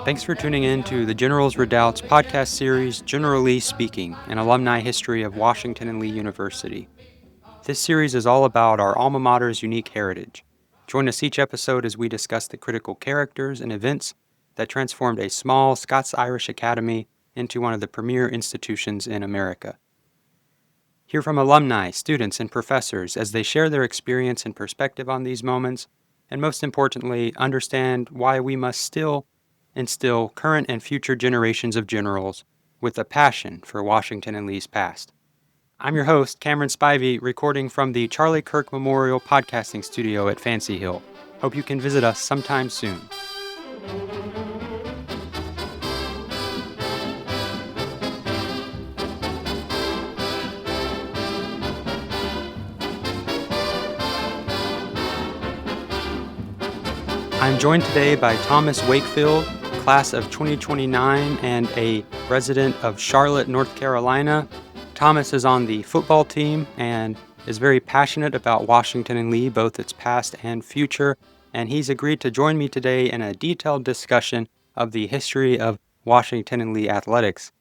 Thanks for tuning in to the Generals Redoubts podcast series, Generally Speaking, an alumni history of Washington and Lee University. This series is all about our alma mater's unique heritage. Join us each episode as we discuss the critical characters and events that transformed a small Scots-Irish academy into one of the premier institutions in America. Hear from alumni, students, and professors as they share their experience and perspective on these moments, and most importantly, understand why we must still instill current and future generations of generals with a passion for Washington and Lee's past. I'm your host, Kamron Spivey, recording from the Charlie Kirk Memorial Podcasting Studio at Fancy Hill. Hope you can visit us sometime soon. I'm joined today by Thomas Wakefield, class of 2029 and a resident of Charlotte, North Carolina. Thomas is on the football team and is very passionate about Washington and Lee, both its past and future, and he's agreed to join me today in a detailed discussion of the history of Washington and Lee athletics.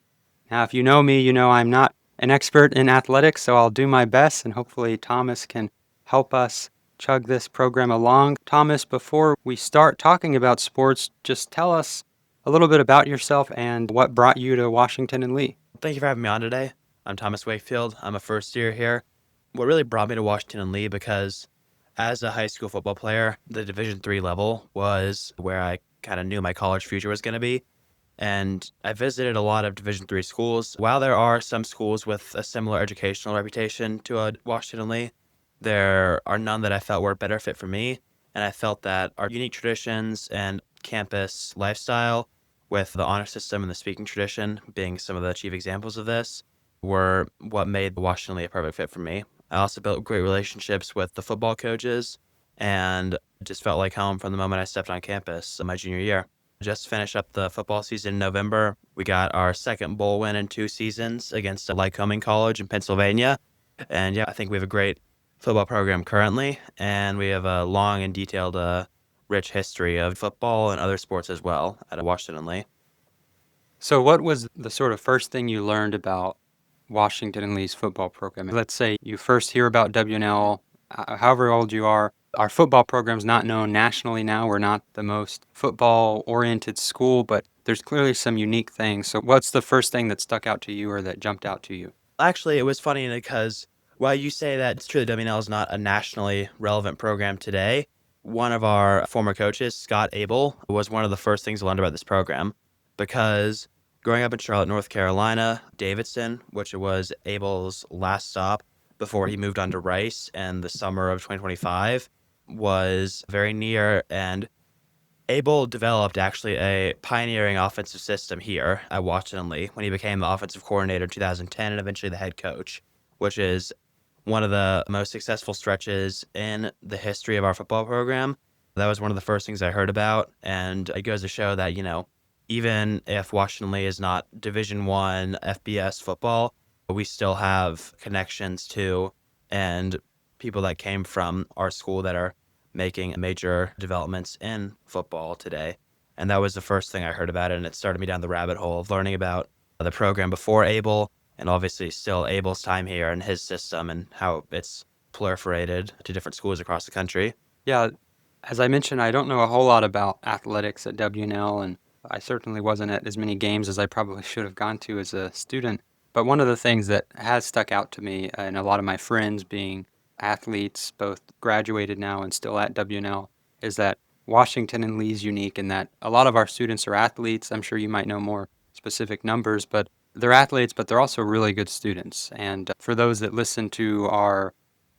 Now, if you know me, you know I'm not an expert in athletics, so I'll do my best, and hopefully Thomas can help us chug this program along. Thomas, before we start talking about sports, just tell us a little bit about yourself and what brought you to Washington and Lee. Thank you for having me on today. I'm Thomas Wakefield. I'm a first year here. What really brought me to Washington and Lee, because as a high school football player, the Division III level was where I kind of knew my college future was going to be. And I visited a lot of Division III schools. While there are some schools with a similar educational reputation to Washington and Lee, there are none that I felt were a better fit for me. And I felt that our unique traditions and campus lifestyle, with the honor system and the speaking tradition being some of the chief examples of this, were what made Washington Lee a perfect fit for me. I also built great relationships with the football coaches and just felt like home from the moment I stepped on campus my junior year. Just finished up the football season in November. We got our second bowl win in 2 seasons against Lycoming College in Pennsylvania. And yeah, I think we have a great football program currently, and we have a long and detailed rich history of football and other sports as well at Washington and Lee. So what was the sort of first thing you learned about Washington and Lee's football program? Let's say you first hear about W&L, however old you are. Our football program's not known nationally now. We're not the most football-oriented school, but there's clearly some unique things. So what's the first thing that stuck out to you or that jumped out to you? Actually, it was funny because while you say that it's true that W&L is not a nationally relevant program today, one of our former coaches, Scott Abel, was one of the first things I learned about this program, because growing up in Charlotte, North Carolina, Davidson, which was Abel's last stop before he moved on to Rice in the summer of 2025, was very near, and Abel developed actually a pioneering offensive system here at Washington and Lee when he became the offensive coordinator in 2010 and eventually the head coach, which is one of the most successful stretches in the history of our football program. That was one of the first things I heard about, and it goes to show that, even if Washington Lee is not Division I FBS football, we still have connections to and people that came from our school that are making major developments in football today. And that was the first thing I heard about it, and it started me down the rabbit hole of learning about the program before Abel, and obviously still Abel's time here and his system and how it's proliferated to different schools across the country. Yeah, as I mentioned, I don't know a whole lot about athletics at W&L, and I certainly wasn't at as many games as I probably should have gone to as a student. But one of the things that has stuck out to me, and a lot of my friends being athletes, both graduated now and still at W&L, is that Washington and Lee's unique in that a lot of our students are athletes. I'm sure you might know more specific numbers, but they're athletes, but they're also really good students. And for those that listen to our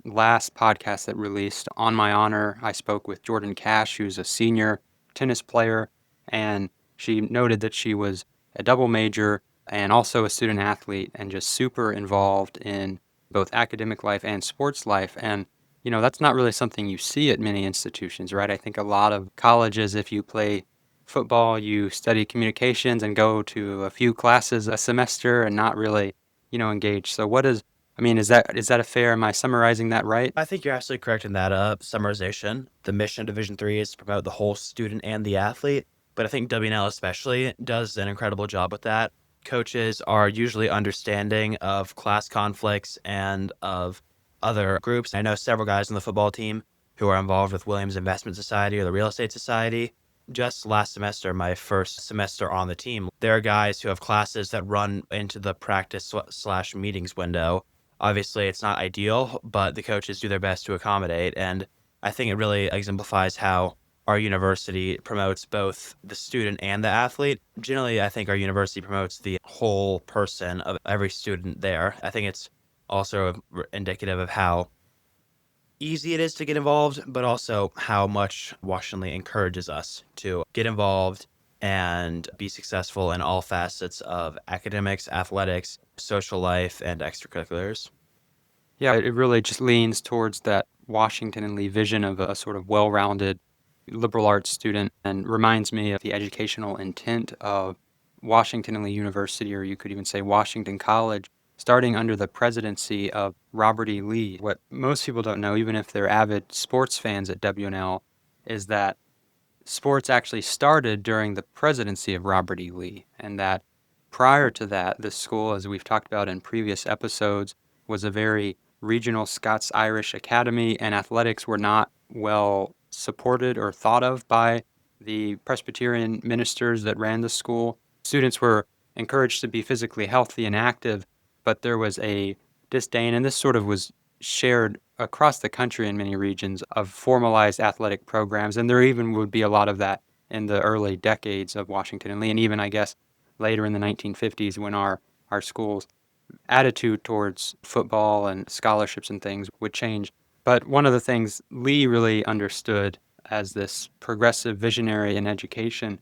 last podcast that released, On My Honor, I spoke with Jordan Cash, who's a senior tennis player, and she noted that she was a double major and also a student athlete and just super involved in both academic life and sports life. And, that's not really something you see at many institutions, right? I think a lot of colleges, if you play football, you study communications and go to a few classes a semester and not really, engage. So is that a fair, am I summarizing that right? I think you're absolutely correct in that summarization. The mission of Division III is to promote the whole student and the athlete. but I think W&L especially does an incredible job with that. Coaches are usually understanding of class conflicts and of other groups. I know several guys on the football team who are involved with Williams Investment Society or the Real Estate Society. Just last semester, my first semester on the team, there are guys who have classes that run into the practice / meetings window. Obviously, it's not ideal, but the coaches do their best to accommodate. And I think it really exemplifies how our university promotes both the student and the athlete. Generally, I think our university promotes the whole person of every student there. I think it's also indicative of how easy it is to get involved, but also how much Washington Lee encourages us to get involved and be successful in all facets of academics, athletics, social life, and extracurriculars. Yeah, it really just leans towards that Washington and Lee vision of a sort of well-rounded liberal arts student and reminds me of the educational intent of Washington and Lee University, or you could even say Washington College, starting under the presidency of Robert E. Lee. What most people don't know, even if they're avid sports fans at W&L, is that sports actually started during the presidency of Robert E. Lee, and that prior to that, the school, as we've talked about in previous episodes, was a very regional Scots-Irish academy, and athletics were not well supported or thought of by the Presbyterian ministers that ran the school. Students were encouraged to be physically healthy and active, but there was a disdain, and this sort of was shared across the country in many regions, of formalized athletic programs. And there even would be a lot of that in the early decades of Washington and Lee, and even, I guess, later in the 1950s when our school's attitude towards football and scholarships and things would change. But one of the things Lee really understood as this progressive visionary in education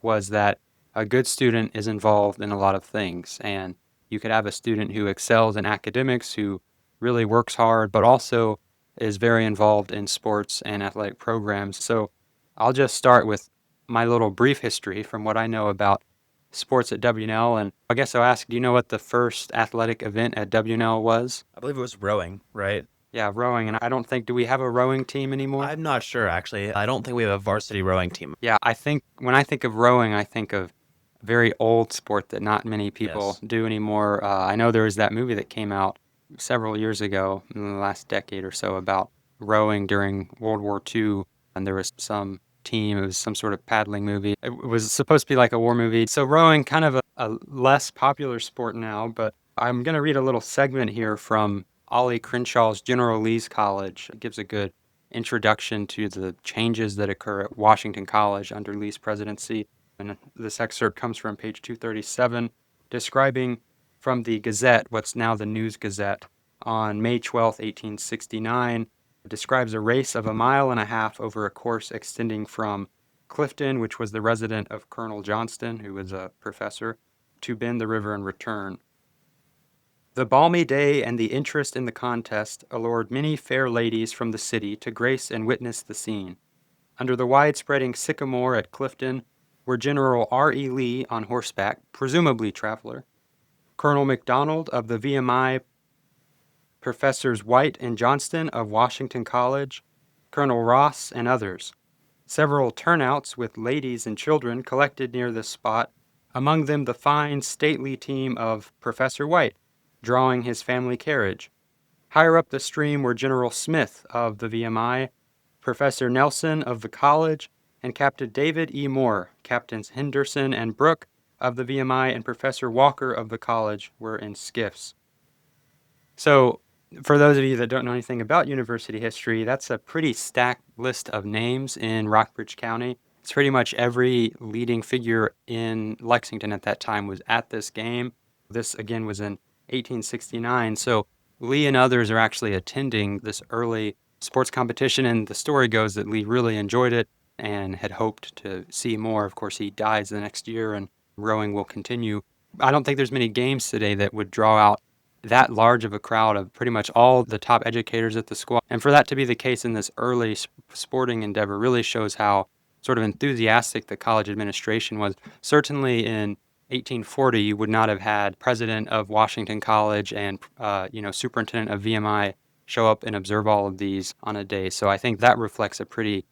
was that a good student is involved in a lot of things. And you could have a student who excels in academics, who really works hard, but also is very involved in sports and athletic programs. So I'll just start with my little brief history from what I know about sports at W&L. And I guess I'll ask, do you know what the first athletic event at W&L was? I believe it was rowing, right? Yeah, rowing. And I don't think, do we have a rowing team anymore? I'm not sure, actually. I don't think we have a varsity rowing team. Yeah, I think when I think of rowing, I think of a very old sport that not many people Yes. do anymore. I know there was that movie that came out several years ago, in the last decade or so, about rowing during World War II, and there was some team, it was some sort of paddling movie. It was supposed to be like a war movie. So rowing, kind of a less popular sport now, but I'm going to read a little segment here from Ollie Crenshaw's General Lee's College. It gives a good introduction to the changes that occur at Washington College under Lee's presidency. And this excerpt comes from page 237, describing from the Gazette, what's now the News Gazette, on May 12, 1869, describes a race of 1.5 miles over a course extending from Clifton, which was the residence of Colonel Johnston, who was a professor, to Bend the River and return. The balmy day and the interest in the contest allured many fair ladies from the city to grace and witness the scene. Under the wide-spreading sycamore at Clifton were General R.E. Lee on horseback, presumably traveler, Colonel McDonald of the VMI, Professors White and Johnston of Washington College, Colonel Ross, and others. Several turnouts with ladies and children collected near this spot, among them the fine, stately team of Professor White, drawing his family carriage. Higher up the stream were General Smith of the VMI, Professor Nelson of the college, and Captain David E. Moore. Captains Henderson and Brooke of the VMI and Professor Walker of the college were in skiffs. So, for those of you that don't know anything about university history, that's a pretty stacked list of names in Rockbridge County. It's pretty much every leading figure in Lexington at that time was at this game. This, again, was in 1869. So Lee and others are actually attending this early sports competition, and the story goes that Lee really enjoyed it and had hoped to see more. Of course, he dies the next year, and rowing will continue. I don't think there's many games today that would draw out that large of a crowd of pretty much all the top educators at the school. And for that to be the case in this early sporting endeavor really shows how sort of enthusiastic the college administration was. Certainly in 1840, you would not have had president of Washington College and, superintendent of VMI show up and observe all of these on a day. So I think that reflects a pretty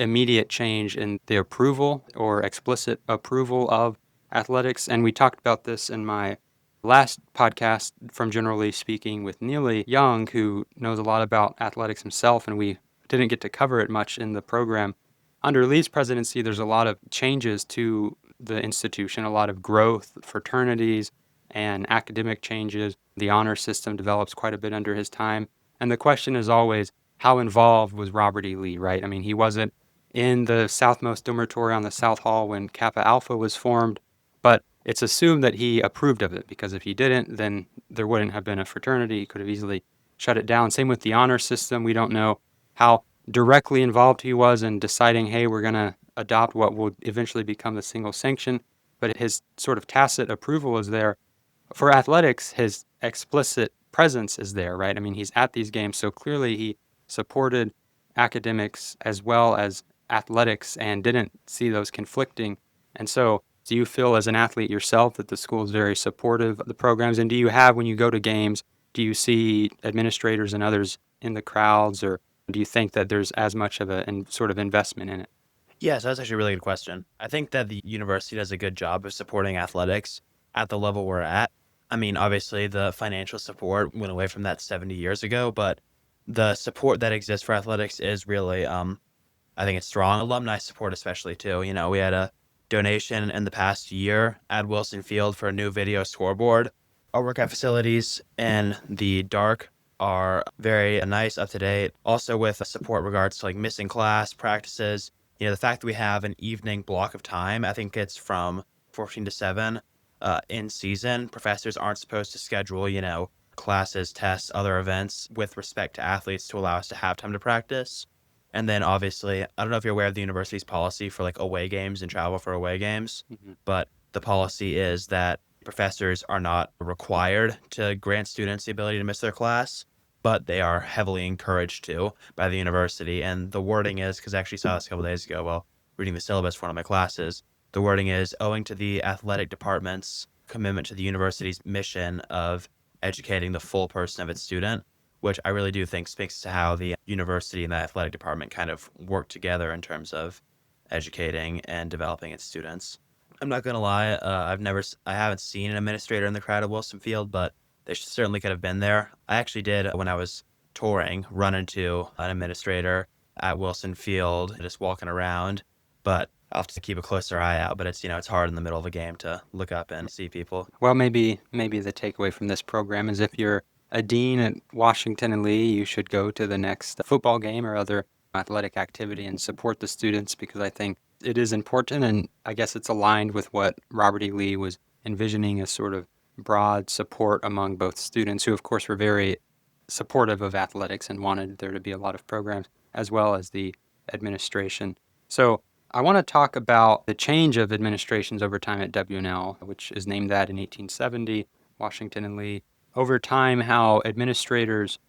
immediate change in the approval or explicit approval of athletics. And we talked about this in my last podcast from Generally Speaking with Neely Young, who knows a lot about athletics himself, and we didn't get to cover it much in the program. Under Lee's presidency, there's a lot of changes to the institution, a lot of growth, fraternities, and academic changes. The honor system develops quite a bit under his time. And the question is always, how involved was Robert E. Lee, right? I mean, he wasn't in the southmost dormitory on the South Hall when Kappa Alpha was formed, but it's assumed that he approved of it, because if he didn't, then there wouldn't have been a fraternity. He could have easily shut it down. Same with the honor system. We don't know how directly involved he was in deciding, hey, we're going to adopt what will eventually become the single sanction, but his sort of tacit approval is there. For athletics, his explicit presence is there, right? I mean, he's at these games, so clearly he supported academics as well as athletics and didn't see those conflicting. And so, do you feel as an athlete yourself that the school is very supportive of the programs? And do you have, when you go to games, do you see administrators and others in the crowds, or do you think that there's as much of a sort of investment in it? Yes, that's actually a really good question. I think that the university does a good job of supporting athletics at the level we're at. I mean, obviously, the financial support went away from that 70 years ago, but the support that exists for athletics is really, I think it's strong. Alumni support, especially, too. You know, we had a donation in the past year at Wilson Field for a new video scoreboard. Our workout facilities in the dark are very nice, up to date. Also, with support regards to like missing class practices, you know, the fact that we have an evening block of time, I think it's from 14 to 7 in season. Professors aren't supposed to schedule, you know, classes, tests, other events with respect to athletes to allow us to have time to practice. And then obviously, I don't know if you're aware of the university's policy for like away games and travel for away games, Mhm. but the policy is that professors are not required to grant students the ability to miss their class, but they are heavily encouraged to by the university. And the wording is, because I actually saw this a couple days ago while reading the syllabus for one of my classes, the wording is owing to the athletic department's commitment to the university's mission of educating the full person of its student, which I really do think speaks to how the university and the athletic department kind of work together in terms of educating and developing its students. I'm not gonna lie, I haven't seen an administrator in the crowd at Wilson Field, but they certainly could have been there. I actually did, when I was touring, run into an administrator at Wilson Field, just walking around, but I'll have to keep a closer eye out. But it's, you know, it's hard in the middle of a game to look up and see people. Well, maybe the takeaway from this program is if you're a dean at Washington and Lee, you should go to the next football game or other athletic activity and support the students, because I think it is important, and I guess it's aligned with what Robert E. Lee was envisioning as sort of broad support among both students, who of course were very supportive of athletics and wanted there to be a lot of programs, as well as the administration. So I want to talk about the change of administrations over time at W&L, which is named that in 1870, Washington and Lee. Over time, how administrators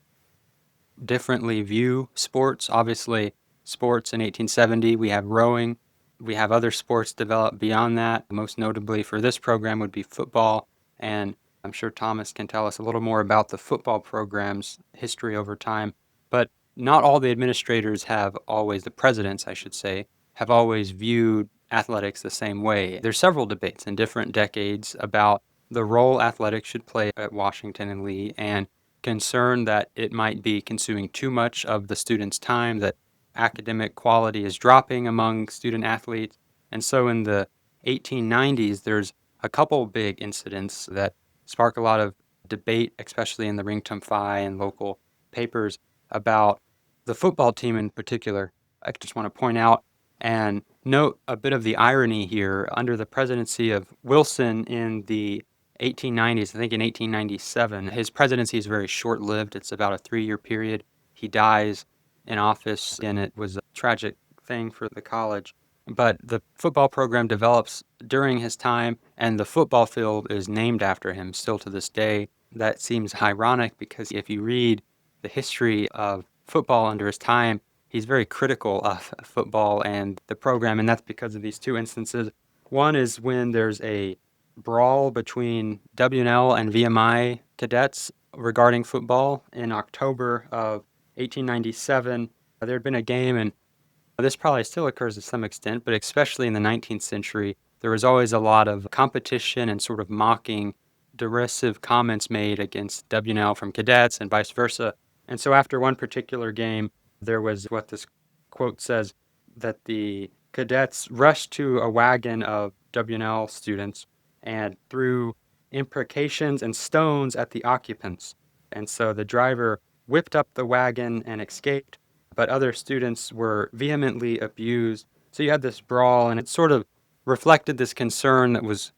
differently view sports. Obviously, sports in 1870, we have rowing. We have other sports developed beyond that. Most notably for this program would be football. And I'm sure Thomas can tell us a little more about the football program's history over time. But not all the administrators have always, the presidents, I should say, have always viewed athletics the same way. There's several debates in different decades about the role athletics should play at Washington and Lee, and concern that it might be consuming too much of the student's time, that academic quality is dropping among student athletes. And so in the 1890s, there's a couple big incidents that spark a lot of debate, especially in the Ringtum Phi and local papers, about the football team in particular. I just want to point out and note a bit of the irony here. Under the presidency of Wilson in the 1890s, I think in 1897. His presidency is very short-lived. It's about a 3-year period. He dies in office, and it was a tragic thing for the college. But the football program develops during his time, and the football field is named after him still to this day. That seems ironic because if you read the history of football under his time, he's very critical of football and the program, and that's because of these two instances. One is when there's a brawl between W&L and VMI cadets regarding football in October of 1897. There had been a game, and This probably still occurs to some extent, but especially in the 19th century, there was always a lot of competition and sort of mocking, derisive comments made against W&L from cadets and vice versa. And so after one particular game, there was what this quote says, that the cadets rushed to a wagon of W&L students and threw imprecations and stones at the occupants. And so the driver whipped up the wagon and escaped, but other students were vehemently abused. So you had this brawl, and it sort of reflected this concern that was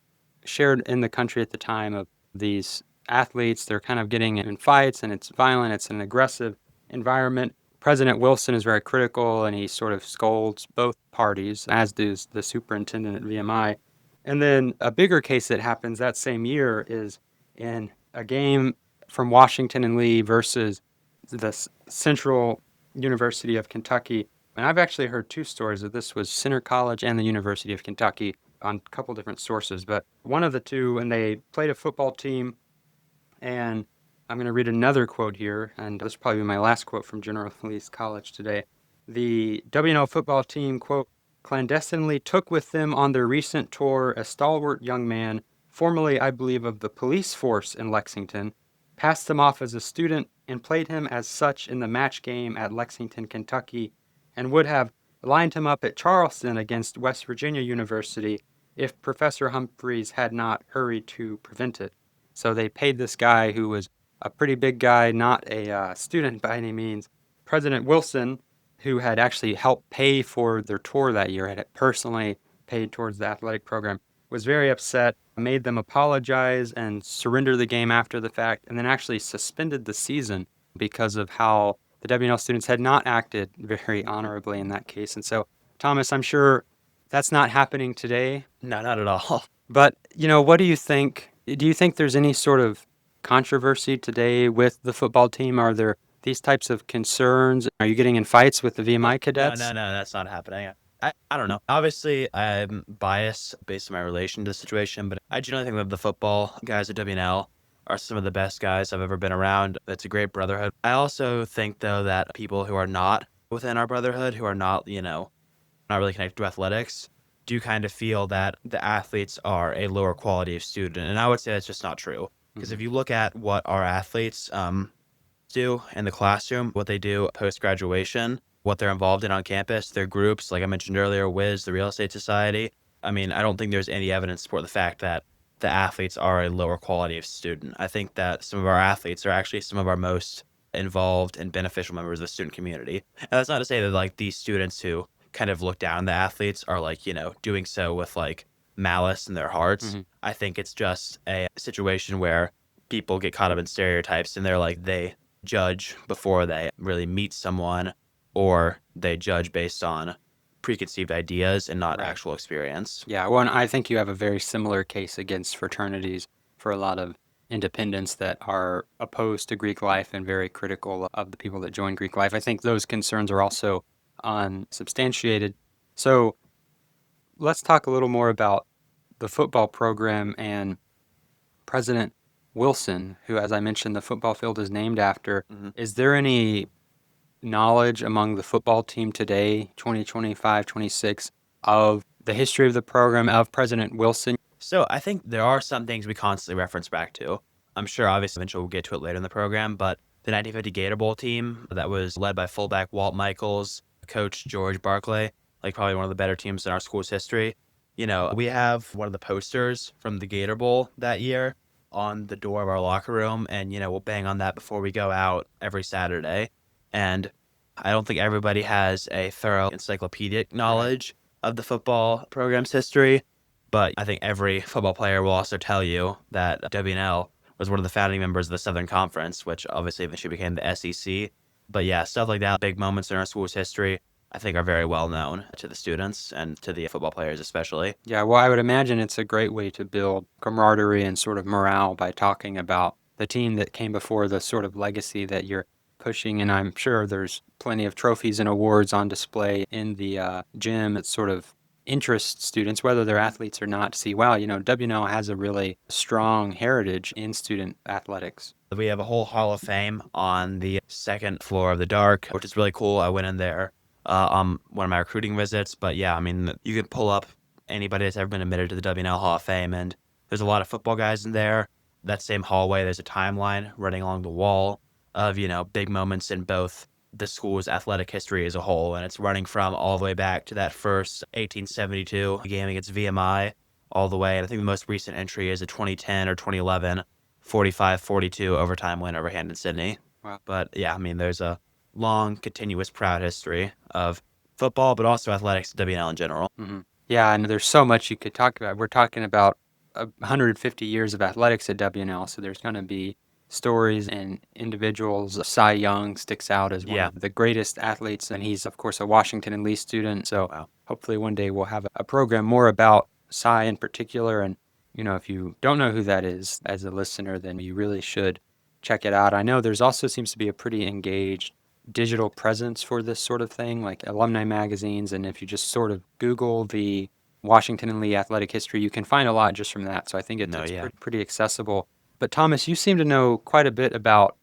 shared in the country at the time of these athletes. They're kind of getting in fights, and it's violent, it's an aggressive environment. President Wilson is very critical, and he sort of scolds both parties, as does the superintendent at VMI. And then a bigger case that happens that same year is in a game from Washington and Lee versus the Central University of Kentucky. And I've actually heard two stories of this was Centre College and the University of Kentucky on a couple different sources. But one of the two, and they played a football team, and I'm going to read another quote here, and this will probably be my last quote from General Lee's College today. The W&L football team, quote, clandestinely took with them on their recent tour a stalwart young man, formerly, I believe, of the police force in Lexington, passed him off as a student, and played him as such in the match game at Lexington, Kentucky, and would have lined him up at Charleston against West Virginia University if Professor Humphreys had not hurried to prevent it. So they paid this guy who was a pretty big guy, not a student by any means. President Wilson, who had actually helped pay for their tour that year, had personally paid towards the athletic program, was very upset, made them apologize and surrender the game after the fact, and then actually suspended the season because of how the W&L students had not acted very honorably in that case. And so, Thomas, I'm sure that's not happening today. No, not at all. But, what do you think? Do you think there's any sort of controversy today with the football team? Are there these types of concerns? Are you getting in fights with the VMI cadets? No, that's not happening. I don't know. Obviously, I'm biased based on my relation to the situation, but I generally think that the football guys at W&L are some of the best guys I've ever been around. It's a great brotherhood. I also think, though, that people who are not within our brotherhood, who are not, not really connected to athletics, do kind of feel that the athletes are a lower quality of student. And I would say that's just not true. Because if you look at what our athletes do in the classroom, what they do post-graduation, what they're involved in on campus, their groups, like I mentioned earlier, Wiz, the Real Estate Society. I mean, I don't think there's any evidence to support the fact that the athletes are a lower quality of student. I think that some of our athletes are actually some of our most involved and beneficial members of the student community. And that's not to say that like these students who kind of look down on the athletes are like, doing so with like malice in their hearts. I think it's just a situation where people get caught up in stereotypes and they're like, they judge before they really meet someone, or they judge based on preconceived ideas and not actual experience. Yeah, well, and I think you have a very similar case against fraternities for a lot of independents that are opposed to Greek life and very critical of the people that join Greek life. I think those concerns are also unsubstantiated. So let's talk a little more about the football program and President Wilson, who, as I mentioned, the football field is named after. Is there any knowledge among the football team today, 2025, 26, of the history of the program, of President Wilson? So I think there are some things we constantly reference back to. I'm sure obviously eventually we'll get to it later in the program, but the 1950 Gator Bowl team that was led by fullback Walt Michaels, coach George Barclay, like probably one of the better teams in our school's history. We have one of the posters from the Gator Bowl that year on the door of our locker room, and, we'll bang on that before we go out every Saturday. And I don't think everybody has a thorough encyclopedic knowledge of the football program's history, but I think every football player will also tell you that W&L was one of the founding members of the Southern Conference, which obviously eventually became the SEC. But yeah, stuff like that, big moments in our school's history, I think are very well known to the students and to the football players especially. Yeah, well, I would imagine it's a great way to build camaraderie and sort of morale by talking about the team that came before, the sort of legacy that you're pushing. And I'm sure there's plenty of trophies and awards on display in the gym. It sort of interests students, whether they're athletes or not, to see, wow, W&L has a really strong heritage in student athletics. We have a whole Hall of Fame on the second floor of the Dark, which is really cool. I went in there on one of my recruiting visits. But yeah, I mean, you can pull up anybody that's ever been admitted to the W&L Hall of Fame, and there's a lot of football guys in there. That same hallway, there's a timeline running along the wall of, big moments in both the school's athletic history as a whole. And it's running from all the way back to that first 1872 game against VMI all the way. And I think the most recent entry is a 2010 or 2011 45-42 overtime win over Hampden-Sydney. Wow. But yeah, I mean, there's a long, continuous, proud history of football, but also athletics at W&L in general. Mm-hmm. Yeah, and there's so much you could talk about. We're talking about 150 years of athletics at W&L, so there's going to be stories and individuals. Cy Young sticks out as one of the greatest athletes, and he's, of course, a Washington and Lee student. So hopefully one day we'll have a program more about Cy in particular. And, if you don't know who that is as a listener, then you really should check it out. I know there's also seems to be a pretty engaged digital presence for this sort of thing, like alumni magazines. And if you just sort of Google the Washington and Lee athletic history, you can find a lot just from that. So I think it's pretty accessible. But Thomas, you seem to know quite a bit about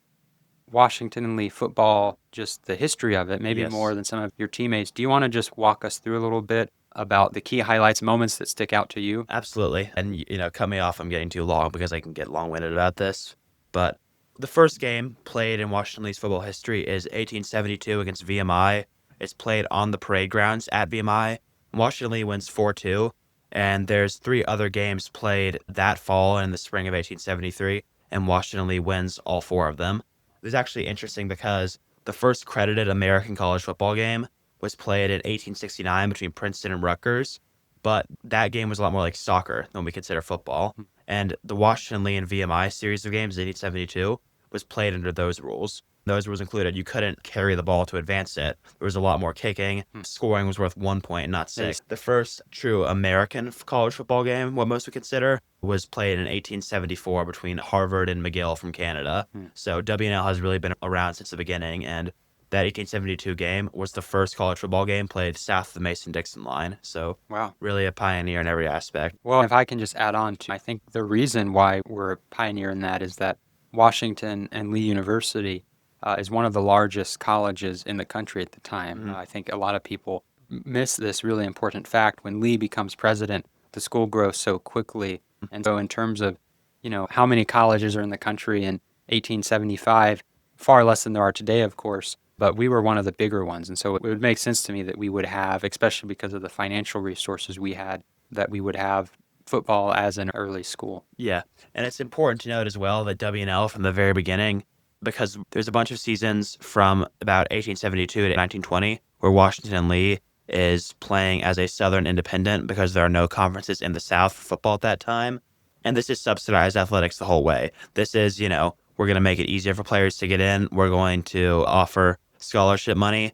Washington and Lee football, just the history of it, maybe more than some of your teammates. Do you want to just walk us through a little bit about the key highlights, moments that stick out to you? Absolutely. And, cut me off. I'm getting too long because I can get long-winded about this. But the first game played in Washington Lee's football history is 1872 against VMI. It's played on the parade grounds at VMI. Washington Lee wins 4-2. And there's 3 other games played that fall and in the spring of 1873, and Washington Lee wins all 4 of them. It's actually interesting because the first credited American college football game was played in 1869 between Princeton and Rutgers, but that game was a lot more like soccer than we consider football. And the Washington Lee and VMI series of games in 1872 was played under those rules. Those rules included you couldn't carry the ball to advance it. There was a lot more kicking. Scoring was worth 1 point, not 6. The first true American college football game, what most would consider, was played in 1874 between Harvard and McGill from Canada. So W&L has really been around since the beginning, and that 1872 game was the first college football game played south of the Mason-Dixon line. So really a pioneer in every aspect. Well, if I can just add on to, I think the reason why we're a pioneer in that is that Washington and Lee University is one of the largest colleges in the country at the time. I think a lot of people miss this really important fact. When Lee becomes president, the school grows so quickly. And so in terms of, how many colleges are in the country in 1875, far less than there are today, of course, but we were one of the bigger ones. And so it would make sense to me that we would have, especially because of the financial resources we had, that we would have football as an early school. Yeah, and it's important to note as well that W&L from the very beginning, because there's a bunch of seasons from about 1872 to 1920 where Washington and Lee is playing as a Southern independent because there are no conferences in the South for football at that time. And this is subsidized athletics the whole way. This is, we're going to make it easier for players to get in. We're going to offer scholarship money.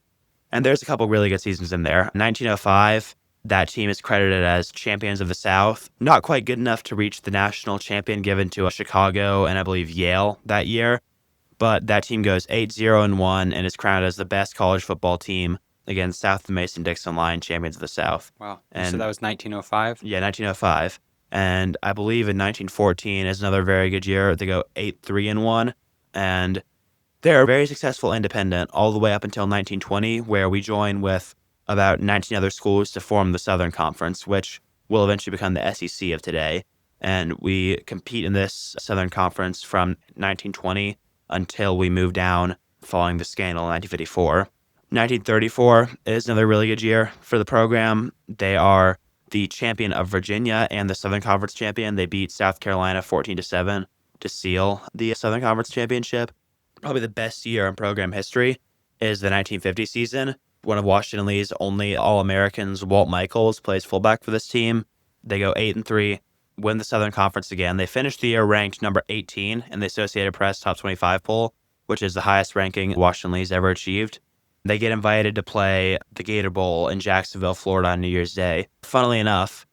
And there's a couple really good seasons in there. 1905, that team is credited as champions of the South. Not quite good enough to reach the national champion given to Chicago and I believe Yale that year. But that team goes 8-0-1 and is crowned as the best college football team against south of the Mason-Dixon line, champions of the South. Wow. And so that was 1905? Yeah, 1905. And I believe in 1914 is another very good year. They go 8-3-1. And they're a very successful independent all the way up until 1920, where we join with about 19 other schools to form the Southern Conference, which will eventually become the SEC of today. And we compete in this Southern Conference from 1920 until we move down following the scandal in 1954. 1934 is another really good year for the program. They are the champion of Virginia and the Southern Conference champion. They beat South Carolina 14-7 to seal the Southern Conference championship. Probably the best year in program history is the 1950 season. One of Washington Lee's only All-Americans, Walt Michaels, plays fullback for this team. They go 8-3, win the Southern Conference again. They finished the year ranked number 18 in the Associated Press Top 25 poll, which is the highest ranking Washington Lee's ever achieved. They get invited to play the Gator Bowl in Jacksonville, Florida on New Year's Day. Funnily enough,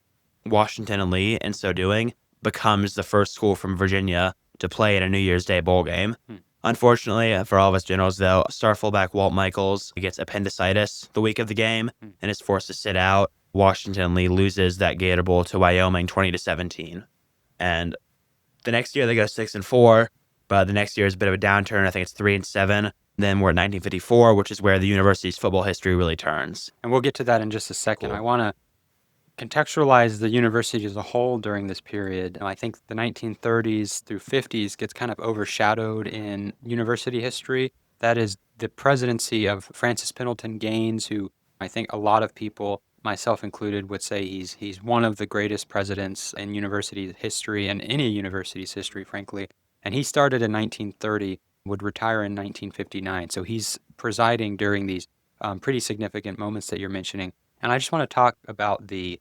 Washington and Lee, in so doing, becomes the first school from Virginia to play in a New Year's Day bowl game. Unfortunately, for all of us generals, though, star fullback Walt Michaels gets appendicitis the week of the game and is forced to sit out. Washington and Lee loses that Gator Bowl to Wyoming 20-17. And the next year they go 6-4, but the next year is a bit of a downturn. I think it's 3-7. Then we're at 1954, which is where the university's football history really turns. And we'll get to that in just a second. Cool. I want to contextualize the university as a whole during this period. And I think the 1930s through 50s gets kind of overshadowed in university history. That is the presidency of Francis Pendleton Gaines, who I think a lot of people, myself included, would say he's one of the greatest presidents in university history and any university's history, frankly. And he started in 1930, would retire in 1959. So he's presiding during these pretty significant moments that you're mentioning. And I just want to talk about the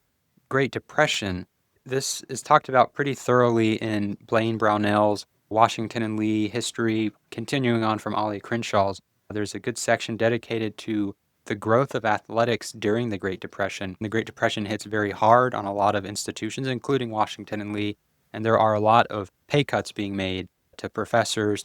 Great Depression. This is talked about pretty thoroughly in Blaine Brownell's Washington and Lee history, continuing on from Ollie Crenshaw's. There's a good section dedicated to the growth of athletics during the Great Depression. The Great Depression hits very hard on a lot of institutions, including Washington and Lee, and there are a lot of pay cuts being made to professors,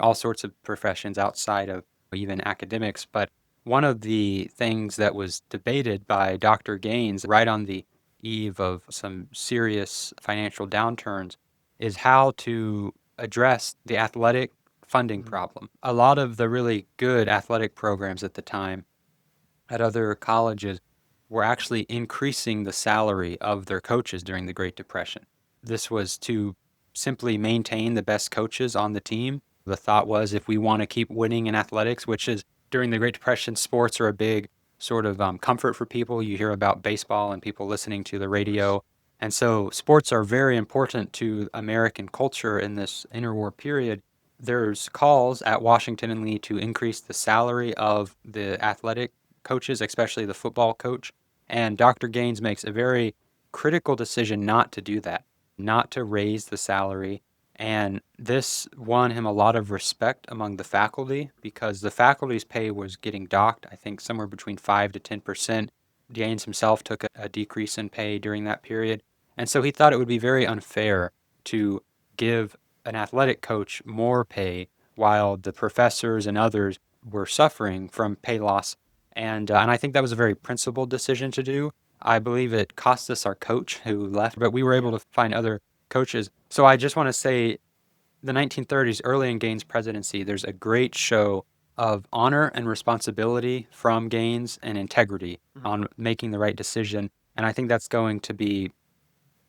all sorts of professions outside of even academics. But one of the things that was debated by Dr. Gaines right on the eve of some serious financial downturns is how to address the athletic funding problem. A lot of the really good athletic programs at the time at other colleges were actually increasing the salary of their coaches during the Great Depression. This was to simply maintain the best coaches on the team. The thought was if we want to keep winning in athletics, which is during the Great Depression, sports are a big sort of comfort for people. You hear about baseball and people listening to the radio. And so sports are very important to American culture in this interwar period. There's calls at Washington and Lee to increase the salary of the athletic coaches, especially the football coach. And Dr. Gaines makes a very critical decision not to do that, not to raise the salary. And this won him a lot of respect among the faculty because the faculty's pay was getting docked, I think somewhere between 5 to 10%. Gaines himself took a decrease in pay during that period. And so he thought it would be very unfair to give an athletic coach more pay while the professors and others were suffering from pay loss. And I think that was a very principled decision to do. I believe it cost us our coach who left, but we were able to find other coaches. So I just want to say the 1930s, early in Gaines' presidency, there's a great show of honor and responsibility from Gaines and integrity on making the right decision. And I think that's going to be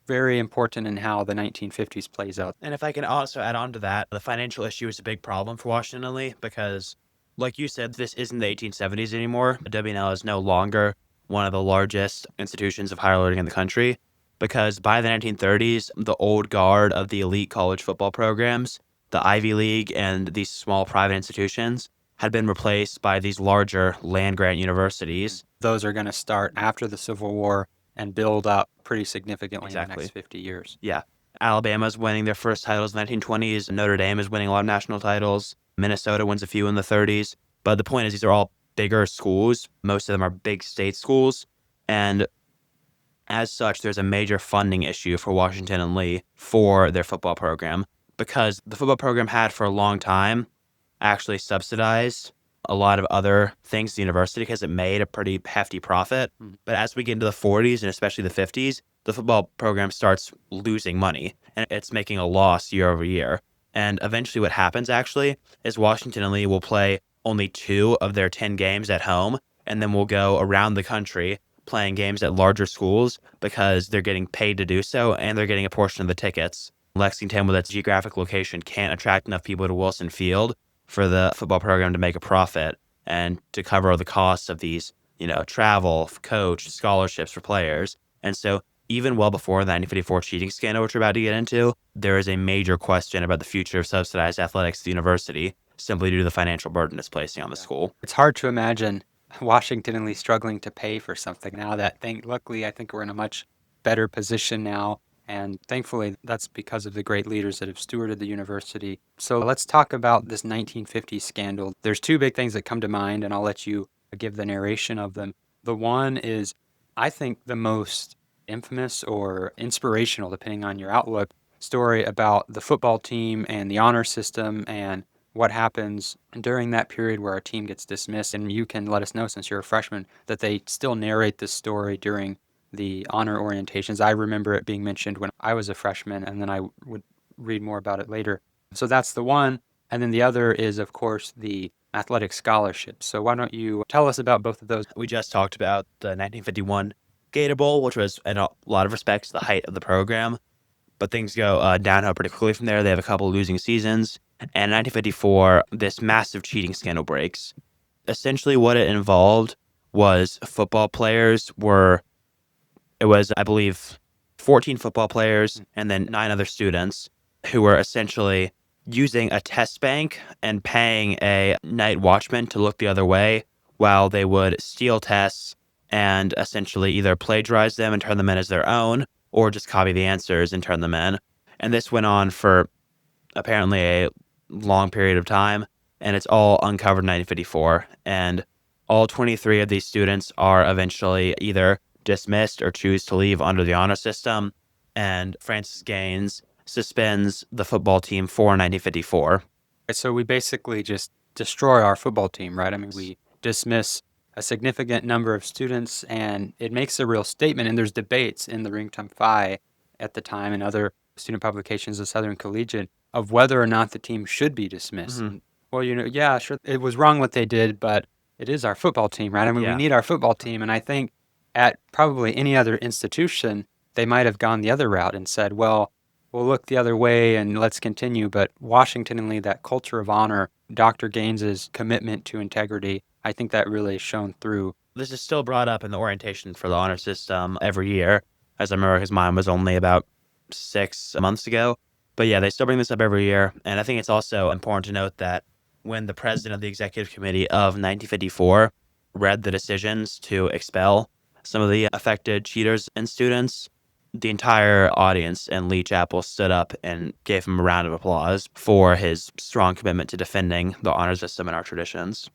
very important in how the 1950s plays out. And if I can also add on to that, the financial issue is a big problem for Washington and Lee because, like you said, this isn't the 1870s anymore. W&L is no longer one of the largest institutions of higher learning in the country because by the 1930s, the old guard of the elite college football programs, the Ivy League and these small private institutions had been replaced by these larger land-grant universities. Those are going to start after the Civil War and build up pretty significantly in the Exactly. next 50 years. Yeah. Alabama's winning their first titles in the 1920s. Notre Dame is winning a lot of national titles. Minnesota wins a few in the 30s. But the point is, these are all bigger schools. Most of them are big state schools. And as such, there's a major funding issue for Washington and Lee for their football program because the football program had for a long time actually subsidized a lot of other things at the university because it made a pretty hefty profit. But as we get into the 40s and especially the 50s, the football program starts losing money and it's making a loss year over year. And eventually what happens actually is Washington and Lee will play only 2 of their 10 games at home and then we'll go around the country playing games at larger schools because they're getting paid to do so and they're getting a portion of the tickets. Lexington, with its geographic location, can't attract enough people to Wilson Field for the football program to make a profit and to cover all the costs of these, travel, coach, scholarships for players. And so even well before the 1954 cheating scandal, which we're about to get into, there is a major question about the future of subsidized athletics at the university simply due to the financial burden it's placing on the school. It's hard to imagine Washington and Lee struggling to pay for something now luckily, I think we're in a much better position now. And thankfully, that's because of the great leaders that have stewarded the university. So let's talk about this 1950 scandal. There's 2 big things that come to mind, and I'll let you give the narration of them. The one is, I think, the most infamous or inspirational, depending on your outlook, story about the football team and the honor system and what happens during that period where our team gets dismissed. And you can let us know, since you're a freshman, that they still narrate this story during the honor orientations. I remember it being mentioned when I was a freshman, and then I would read more about it later. So that's the one. And then the other is, of course, the athletic scholarships. So why don't you tell us about both of those? We just talked about the 1951 Gator Bowl, which was, in a lot of respects, the height of the program. But things go downhill pretty quickly from there. They have a couple losing seasons. And in 1954, this massive cheating scandal breaks. Essentially, what it involved was I believe, 14 football players and then 9 other students who were essentially using a test bank and paying a night watchman to look the other way while they would steal tests and essentially either plagiarize them and turn them in as their own or just copy the answers and turn them in. And this went on for apparently a long period of time, and it's all uncovered in 1954. And all 23 of these students are eventually either dismissed or choose to leave under the honor system, and Francis Gaines suspends the football team for 1954. So we basically just destroy our football team, right? I mean, we dismiss a significant number of students, and it makes a real statement. And there's debates in the Ringtum Phi at the time and other student publications of Southern Collegiate of whether or not the team should be dismissed. Mhm. Well, yeah, sure, it was wrong what they did, but it is our football team, right? I mean, we Yeah. need our football team. And I think at probably any other institution, they might have gone the other route and said, well, we'll look the other way and let's continue. But Washington and Lee, that culture of honor, Dr. Gaines's commitment to integrity, I think that really shone through. This is still brought up in the orientation for the honor system every year. As I remember, because mine was only about 6 months ago. But yeah, they still bring this up every year. And I think it's also important to note that when the president of the executive committee of 1954 read the decisions to expel some of the affected cheaters and students, the entire audience in Lee Chapel stood up and gave him a round of applause for his strong commitment to defending the honor system and our traditions.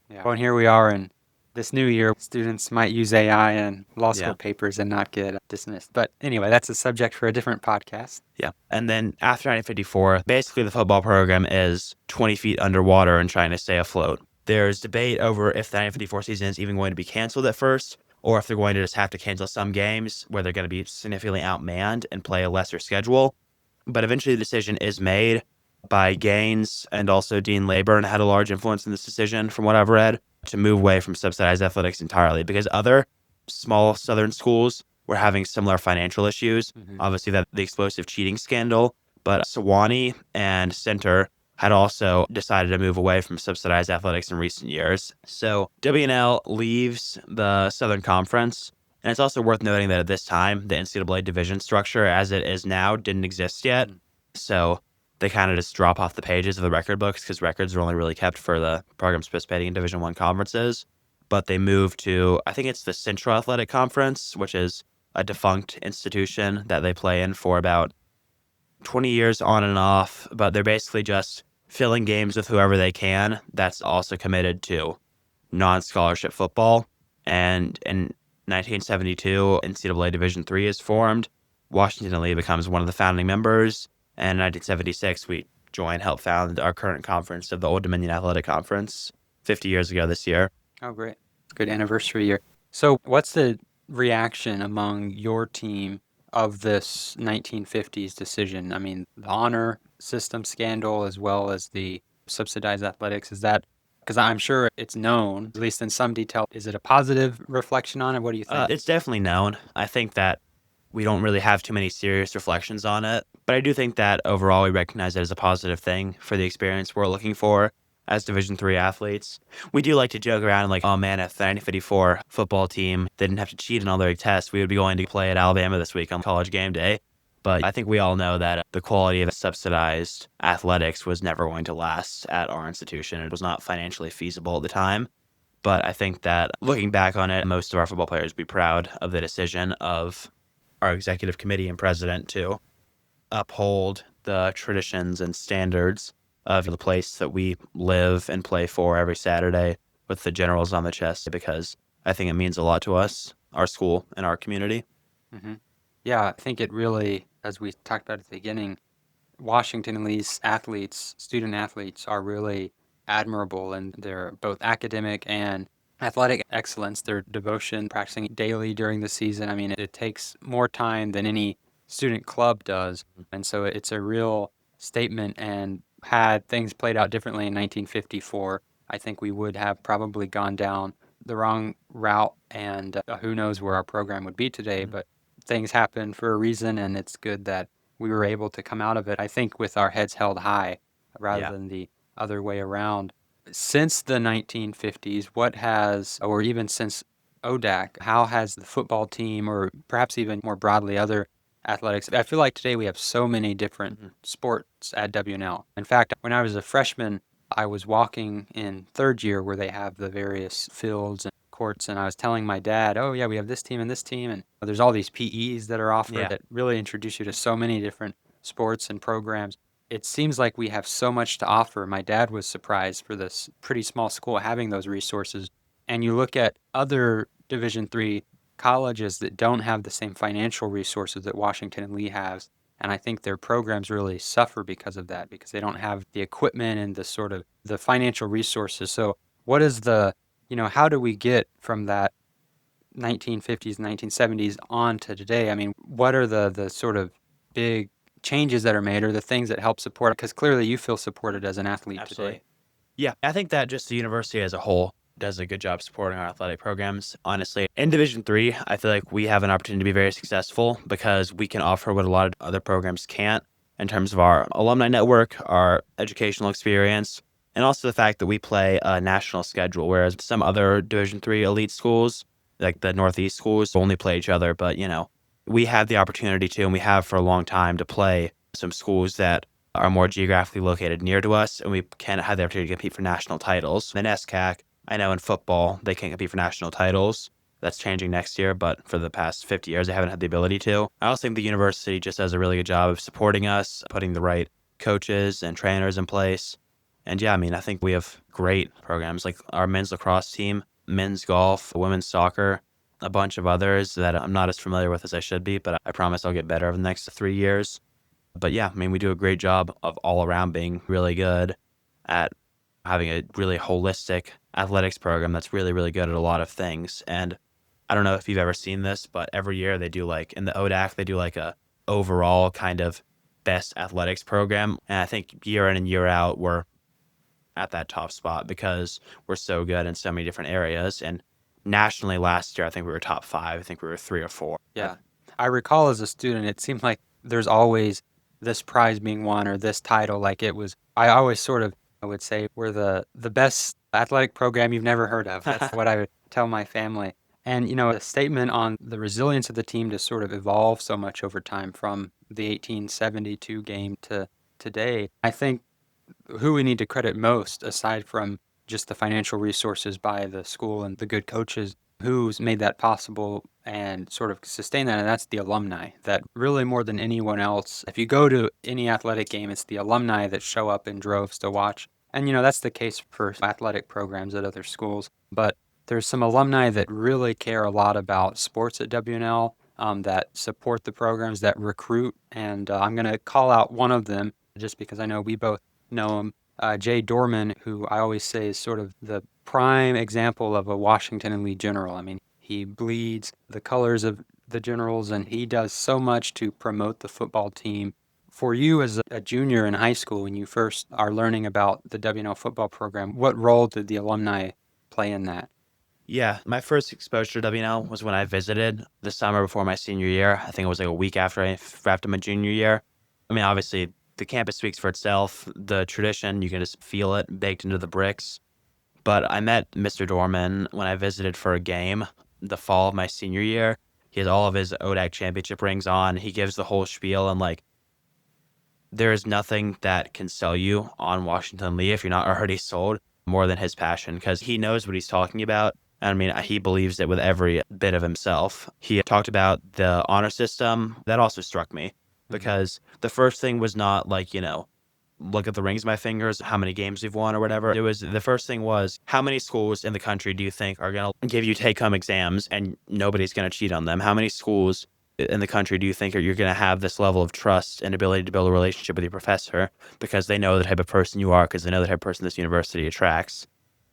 Yeah. Well, and here we are in this new year. Students might use AI in law school Yeah. papers and not get dismissed. But anyway, that's a subject for a different podcast. Yeah. And then after 1954, basically the football program is 20 feet underwater and trying to stay afloat. There's debate over if the 1954 season is even going to be canceled at first, or if they're going to just have to cancel some games where they're going to be significantly outmanned and play a lesser schedule. But eventually the decision is made by Gaines, and also Dean Leyburn had a large influence in this decision, from what I've read, to move away from subsidized athletics entirely, because other small Southern schools were having similar financial issues. Mhm. Obviously, that the explosive cheating scandal, but Sewanee and Center had also decided to move away from subsidized athletics in recent years. So W&L leaves the Southern Conference. And it's also worth noting that at this time, the NCAA division structure as it is now didn't exist yet. So they kind of just drop off the pages of the record books because records are only really kept for the programs participating in Division I conferences. But they move to, I think it's the Central Athletic Conference, which is a defunct institution that they play in for about 20 years on and off. But they're basically just filling games with whoever they can that's also committed to non-scholarship football. And in 1972, NCAA Division III is formed. Washington and Lee becomes one of the founding members. And in 1976, we help found our current conference of the Old Dominion Athletic Conference 50 years ago this year. Oh, great. Good anniversary year. So what's the reaction among your team of this 1950s decision? I mean, the honor system scandal as well as the subsidized athletics, is that, because I'm sure it's known, at least in some detail, is it a positive reflection on it? What do you think? It's definitely known. I think that we don't really have too many serious reflections on it, but I do think that overall we recognize it as a positive thing for the experience we're looking for as Division III athletes. We do like to joke around like, oh man, if the 1954 football team didn't have to cheat in all their tests, we would be going to play at Alabama this week on College Game Day. But I think we all know that the quality of subsidized athletics was never going to last at our institution. It was not financially feasible at the time. But I think that looking back on it, most of our football players would be proud of the decision of our executive committee and president to uphold the traditions and standards of the place that we live and play for every Saturday with the generals on the chest, because I think it means a lot to us, our school, and our community. Mm-hmm. Yeah, I think it really, as we talked about at the beginning, Washington and Lee's athletes, student athletes, are really admirable in their both academic and athletic excellence, their devotion, practicing daily during the season. I mean, it takes more time than any student club does. And so it's a real statement. And had things played out differently in 1954, I think we would have probably gone down the wrong route, and who knows where our program would be today. Mhm. But things happen for a reason, and it's good that we were able to come out of it, I think, with our heads held high rather Yeah. than the other way around. Since the 1950s, what has, or even since ODAC, how has the football team, or perhaps even more broadly, other athletics? I feel like today we have so many different Mhm. sports at W&L. In fact, when I was a freshman, I was walking in third year where they have the various fields and courts, and I was telling my dad, oh, yeah, we have this team and this team, and there's all these PEs that are offered Yeah. that really introduce you to so many different sports and programs. It seems like we have so much to offer. My dad was surprised for this pretty small school having those resources. And you look at other Division III colleges that don't have the same financial resources that Washington and Lee has, and I think their programs really suffer because of that, because they don't have the equipment and the sort of the financial resources. So what is how do we get from that 1950s, 1970s on to today? I mean, what are the sort of big changes that are made, or the things that help support? Because clearly you feel supported as an athlete today. Absolutely. Yeah, I think that just the university as a whole does a good job supporting our athletic programs. Honestly, in Division III, I feel like we have an opportunity to be very successful because we can offer what a lot of other programs can't in terms of our alumni network, our educational experience, and also the fact that we play a national schedule, whereas some other Division III elite schools, like the Northeast schools, only play each other. But, we have the opportunity to, and we have for a long time, to play some schools that are more geographically located near to us, and we can have the opportunity to compete for national titles. In SCAC, I know in football, they can't compete for national titles. That's changing next year, but for the past 50 years, they haven't had the ability to. I also think the university just does a really good job of supporting us, putting the right coaches and trainers in place. And yeah, I mean, I think we have great programs like our men's lacrosse team, men's golf, women's soccer, a bunch of others that I'm not as familiar with as I should be, but I promise I'll get better over the next 3 years. But yeah, I mean, we do a great job of all around being really good at having a really holistic athletics program that's really, really good at a lot of things. And I don't know if you've ever seen this, but every year they do like in the ODAC, they do like a overall kind of best athletics program. And I think year in and year out, we're at that top spot because we're so good in so many different areas. And nationally last year, I think we were top five. I think we were 3 or 4. Yeah. I recall as a student, it seemed like there's always this prize being won or this title. Like it was, I always sort of, I would say, we're the best athletic program you've never heard of. That's what I would tell my family. And, a statement on the resilience of the team to sort of evolve so much over time from the 1872 game to today. I think who we need to credit most, aside from just the financial resources by the school and the good coaches, who's made that possible and sort of sustain that, and that's the alumni. That really, more than anyone else, if you go to any athletic game, it's the alumni that show up in droves to watch. And that's the case for athletic programs at other schools. But there's some alumni that really care a lot about sports at W&L, that support the programs, that recruit. And I'm going to call out one of them just because I know we both know him. Jay Dorman, who I always say is sort of the prime example of a Washington and Lee general. I mean, he bleeds the colors of the Generals, and he does so much to promote the football team. For you as a junior in high school, when you first are learning about the W&L football program, what role did the alumni play in that? Yeah, my first exposure to W&L was when I visited the summer before my senior year. I think it was like a week after I wrapped up my junior year. I mean, obviously, the campus speaks for itself. The tradition, you can just feel it baked into the bricks. But I met Mr. Dorman when I visited for a game the fall of my senior year. He has all of his ODAC championship rings on. He gives the whole spiel, and like, there is nothing that can sell you on Washington Lee if you're not already sold more than his passion because he knows what he's talking about. I mean, he believes it with every bit of himself. He talked about the honor system. That also struck me Mhm. because the first thing was not like, look at the rings of my fingers, how many games we've won or whatever. It was the first thing was how many schools in the country do you think are going to give you take home exams and nobody's going to cheat on them? How many schools in the country do you think you're going to have this level of trust and ability to build a relationship with your professor because they know the type of person you are, because they know the type of person this university attracts?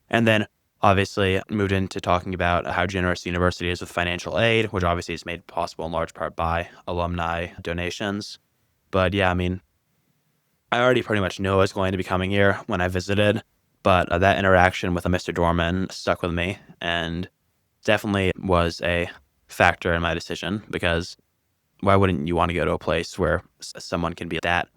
And then obviously moved into talking about how generous the university is with financial aid, which obviously is made possible in large part by alumni donations. But yeah, I mean, I already pretty much knew I was going to be coming here when I visited, But that interaction with Mr. Dorman stuck with me and definitely was a factor in my decision, because why wouldn't you want to go to a place where someone can be that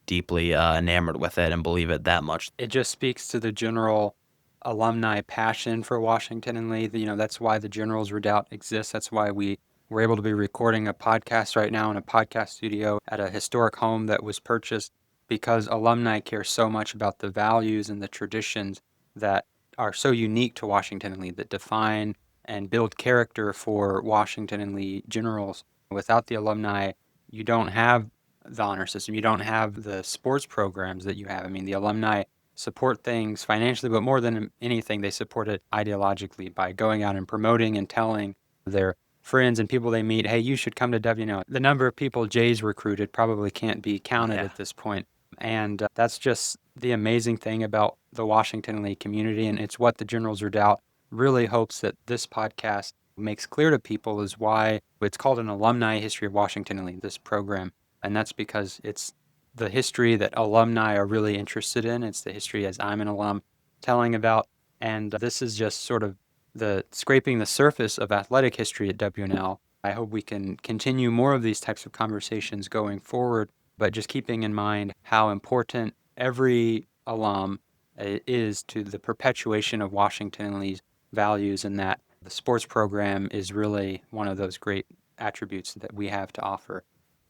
deeply enamored with it and believe it that much? It just speaks to the general alumni passion for Washington and Lee. That's why the Generals Redoubt exists. That's why we were able to be recording a podcast right now in a podcast studio at a historic home that was purchased, because alumni care so much about the values and the traditions that are so unique to Washington and Lee, that define and build character for Washington and Lee Generals. Without the alumni, you don't have the honor system. You don't have the sports programs that you have. I mean, the alumni support things financially, but more than anything, they support it ideologically by going out and promoting and telling their friends and people they meet, hey, you should come to W&L. The number of people Jay's recruited probably can't be counted Yeah. at this point. And that's just the amazing thing about the Washington Lee community. And it's what the Generals Redoubt really hopes that this podcast makes clear to people, is why it's called an Alumni History of Washington Lee, this program. And that's because it's the history that alumni are really interested in. It's the history, as I'm an alum, telling about. And this is just sort of the scraping the surface of athletic history at W&L. I hope we can continue more of these types of conversations going forward, but just keeping in mind how important every alum is to the perpetuation of Washington and Lee's values, and that the sports program is really one of those great attributes that we have to offer.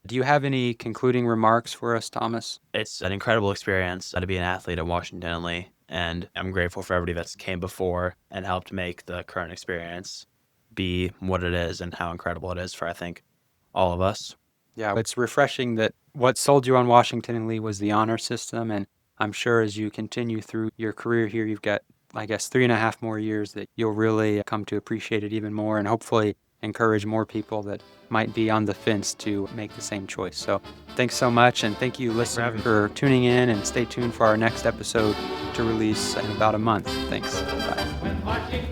Do you have any concluding remarks for us, Thomas? It's an incredible experience to be an athlete at Washington and Lee, and I'm grateful for everybody that's came before and helped make the current experience be what it is and how incredible it is for, I think, all of us. Yeah, it's refreshing that what sold you on Washington and Lee was the honor system, and I'm sure as you continue through your career here, you've got, I guess, 3.5 more years that you'll really come to appreciate it even more, and hopefully encourage more people that might be on the fence to make the same choice. So thanks so much, and thank you, listener, for tuning in, and stay tuned for our next episode to release in about a month. Thanks. Bye.